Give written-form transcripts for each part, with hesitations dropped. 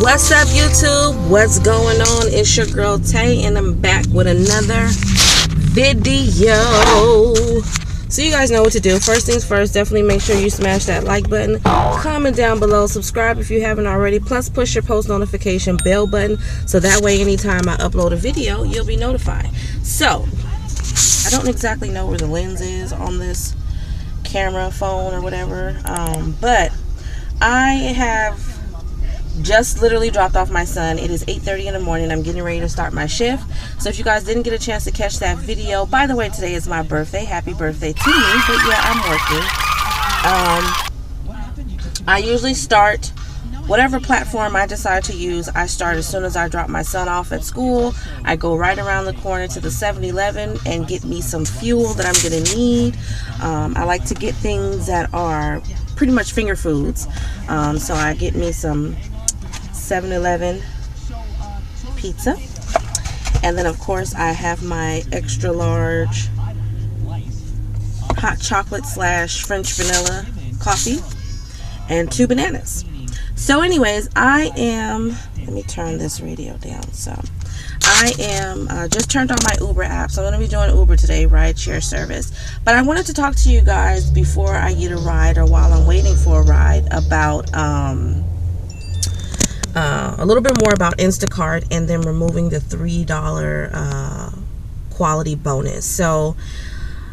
What's up, YouTube? What's going on? It's your girl Tay, and I'm back with another video. So you guys know what to do. First things first, definitely make sure you smash that like button, comment down below, subscribe if you haven't already, plus push your post notification bell button so that way anytime I upload a video, you'll be notified. So, I don't exactly know where the lens is on this camera, phone, or whatever, but I have just literally dropped off my son. It is 8:30 in the morning. I'm getting ready to start my shift. So if you guys didn't get a chance to catch that video, by the way, today is my birthday. Happy birthday to me. But yeah, I'm working. I usually start whatever platform I decide to use. I start as soon as I drop my son off at school. I go right around the corner to the 7-Eleven and get me some fuel that I'm going to need. I like to get things that are pretty much finger foods. So I get me some 7-Eleven pizza, and then of course I have my extra large hot chocolate / French vanilla coffee and 2 bananas. So anyways, let me turn this radio down. So I am just turned on my Uber app, so I'm going to be doing Uber today, ride share service. But I wanted to talk to you guys before I get a ride or while I'm waiting for a ride about a little bit more about Instacart and then removing the $3 quality bonus. So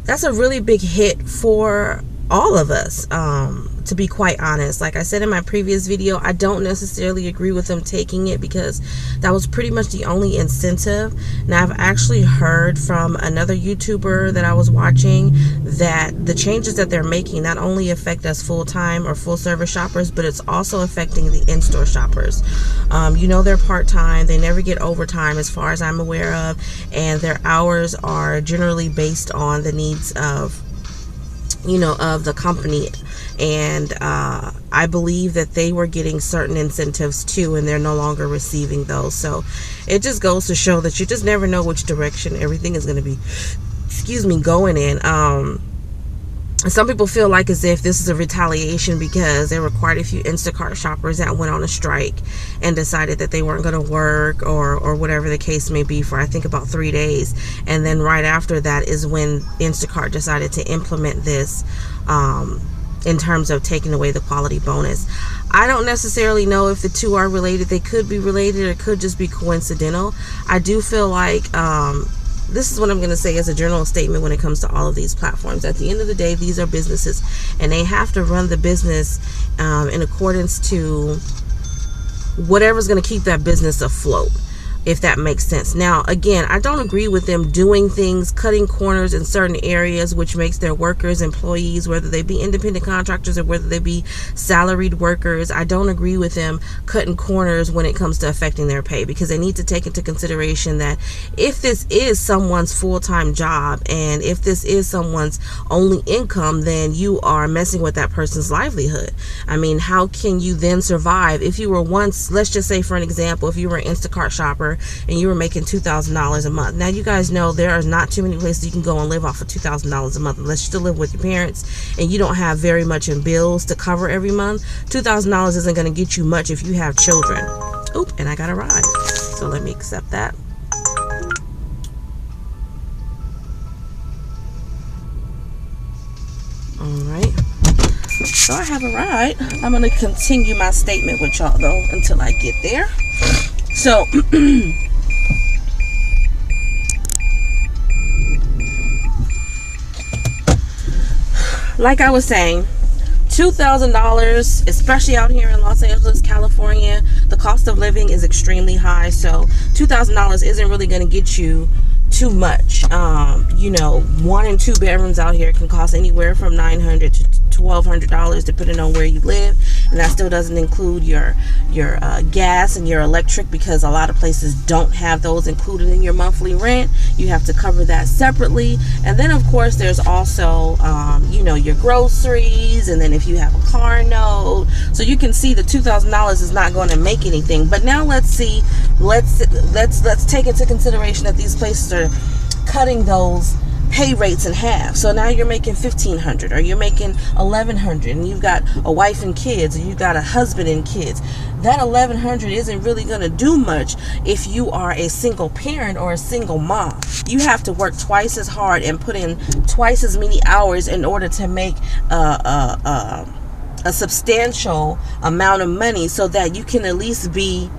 that's a really big hit for all of us, to be quite honest. Like I said in my previous video, I don't necessarily agree with them taking it because that was pretty much the only incentive. Now, I've actually heard from another YouTuber that I was watching that the changes that they're making not only affect us full-time or full-service shoppers, but it's also affecting the in-store shoppers. You know, they're part-time. They never get overtime as far as I'm aware of, and their hours are generally based on the needs of the company. And I believe that they were getting certain incentives too, and they're no longer receiving those. So it just goes to show that you just never know which direction everything is going to be, going in. Some people feel like as if this is a retaliation because there were quite a few Instacart shoppers that went on a strike and decided that they weren't going to work or whatever the case may be for, I think, about 3 days. And then right after that is when Instacart decided to implement this in terms of taking away the quality bonus. I don't necessarily know if the two are related. They could be related or it could just be coincidental. I do feel like this is what I'm going to say as a general statement when it comes to all of these platforms. At the end of the day, these are businesses, and they have to run the business in accordance to whatever's going to keep that business afloat, if that makes sense. Now, again, I don't agree with them doing things, cutting corners in certain areas, which makes their workers, employees, whether they be independent contractors or whether they be salaried workers, I don't agree with them cutting corners when it comes to affecting their pay, because they need to take into consideration that if this is someone's full-time job and if this is someone's only income, then you are messing with that person's livelihood. I mean, how can you then survive if you were once, let's just say for an example, if you were an Instacart shopper and you were making $2,000 a month. Now, you guys know there are not too many places you can go and live off of $2,000 a month unless you still live with your parents and you don't have very much in bills to cover every month. $2,000 isn't going to get you much if you have children. Oop, and I got a ride. So let me accept that. Alright. So I have a ride. I'm going to continue my statement with y'all though until I get there. So, like I was saying, $2,000, especially out here in Los Angeles, California, the cost of living is extremely high. So $2,000 isn't really going to get you too much. 1 and 2 bedrooms out here can cost anywhere from $900 to $1,200 depending on where you live, and that still doesn't include your gas and your electric, because a lot of places don't have those included in your monthly rent. You have to cover that separately. And then of course there's also your groceries, and then if you have a car note. So you can see the $2,000 is not going to make anything. But now let's take into consideration that these places are cutting those pay rates in half. So now you're making $1,500 or you're making $1,100, and you've got a wife and kids, and you've got a husband and kids. That $1,100 isn't really going to do much if you are a single parent or a single mom. You have to work twice as hard and put in twice as many hours in order to make a substantial amount of money so that you can at least be,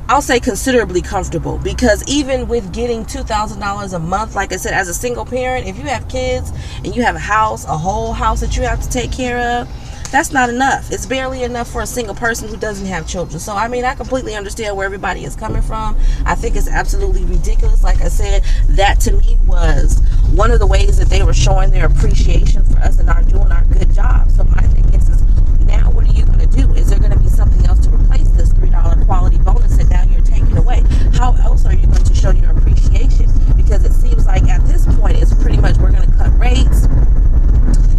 I'll say, considerably comfortable. Because even with getting $2,000 a month, like I said, as a single parent, if you have kids and you have a house, a whole house that you have to take care of, that's not enough. It's barely enough for a single person who doesn't have children. So, I mean, I completely understand where everybody is coming from. I think it's absolutely ridiculous. Like I said, that to me was one of the ways that they were showing their appreciation for us and are doing our good job. So my thing is now what are you going to do? Is there going to be something else to replace this $3 quality bonus that now you're taking away? How else are you going to show your appreciation? Because it seems like at this point, it's pretty much we're going to cut rates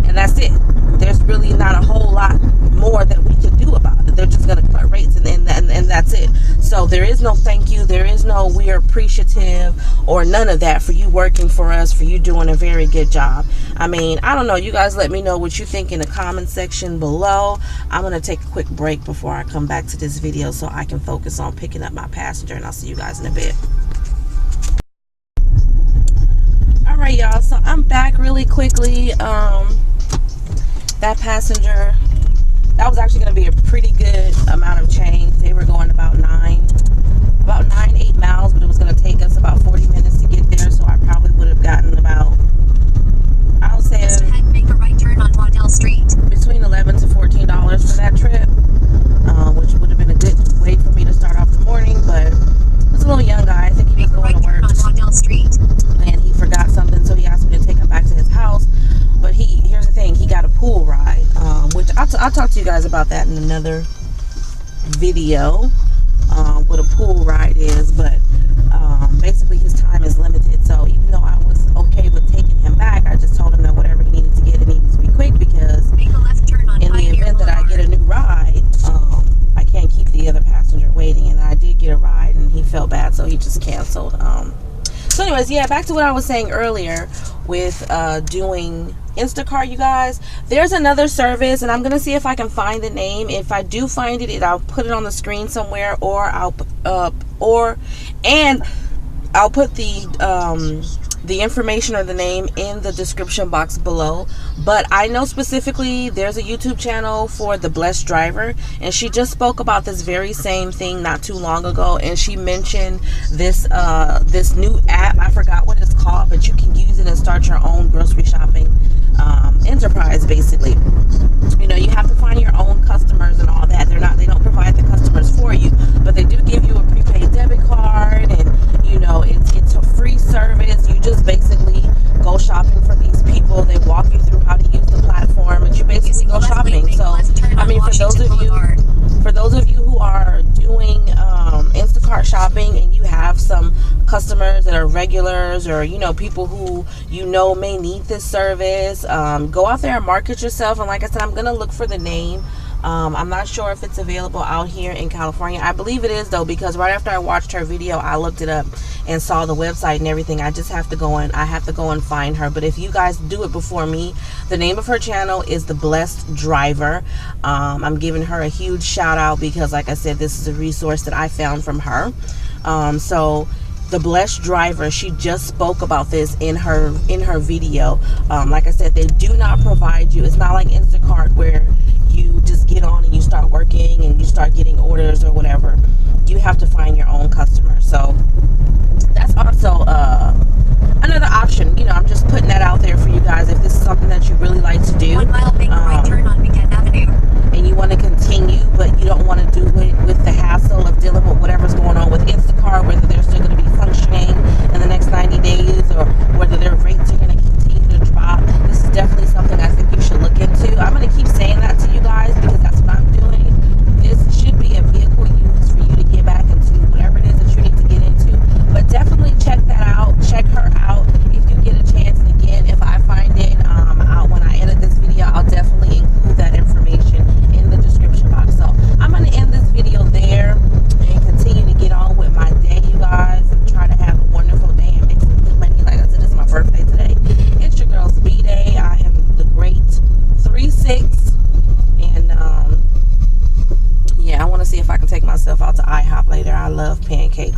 and that's it. There's really not a whole lot more that we can do about it. They're just going to cut rates and that's it. So there is no thank you. There is no we are appreciative or none of that for you working for us, for you doing a very good job. I mean, I don't know. You guys let me know what you think in the comment section below. I'm going to take a quick break before I come back to this video so I can focus on picking up my passenger, and I'll see you guys in a bit. All right, y'all. So I'm back really quickly. That passenger, that was actually going to be a pretty good amount of change. They were going about 8 miles, but it was going to take us about 40 minutes to get there. So I probably would have gotten about, I'll say, make a right turn on Waddell Street. Between $11 to $14 for that trip, which would have been a good way for me to start off the morning. But it was a little young guy. I think he was going to work on Waddell Street, and he forgot something, so he asked me to take him back to his house. But here's the thing, he got a pool ride, which I'll talk to you guys about that in another video, what a pool ride is. But basically his time is limited. So even though I was okay with taking him back, I just told him that whatever he needed to get, it needed to be quick, because make a left turn on in the event that I get a new ride, I can't keep the other passenger waiting. And I did get a ride, and he felt bad, so he just canceled. So anyways, yeah, back to what I was saying earlier with doing Instacart, you guys. There's another service, and I'm going to see if I can find the name. If I do find it, I'll put it on the screen somewhere, or I'll put the information or the name in the description box below. But I know specifically there's a YouTube channel for the Blessed Driver, and she just spoke about this very same thing not too long ago, and she mentioned this this new app. I forgot what it's called, but you can use it and start your own grocery shopping enterprise. Basically, you know, you have to find your own customers and all that. They don't provide the customers for you, but they do give you a prepaid debit card, and you know, it's a free service. You just basically go shopping for these people. They walk you through how to use the platform, and you basically go shopping. So I mean, for those of you who are doing Instacart shopping, and you have some customers that are regulars, or you know, people who you know may need this service, go out there and market yourself. And like I said, I'm gonna look for the name. I'm not sure if it's available out here in California. I believe it is, though, because right after I watched her video, I looked it up and saw the website and everything. I just have to go and find her. But if you guys do it before me, the name of her channel is The Blessed Driver. I'm giving her a huge shout out because, like I said, this is a resource that I found from her. So The Blessed Driver, she just spoke about this in her video. Like I said, they do not provide you, it's not like Instacart where you just get on and you start working and you start getting orders or whatever. You have to find your own customers. So that's also another option. You know, I'm just putting that out there for you guys. If this is something that you really like to do, 1 mile, make a right turn on Weekend Avenue, and you want to continue, but you don't want to do it with the hassle of dealing with whatever's going on with Instacart, whether they're still going to be functioning in the next 90 days or whether their rates are going to continue to drop. This is definitely something I think you should look into. I'm going to keep saying that to you guys because that's what I'm doing. This should be a vehicle used for you to get back into whatever it is that you need to get into. But definitely check that out. Check her out if you get a chance. And again, if I find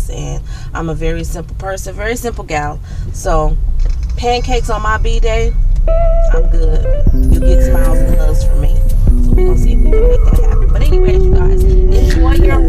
pancakes, and I'm a very simple person, very simple gal. So pancakes on my B-day, I'm good. You'll get smiles and hugs from me. So we're gonna see if we can make that happen. But anyways, you guys, enjoy your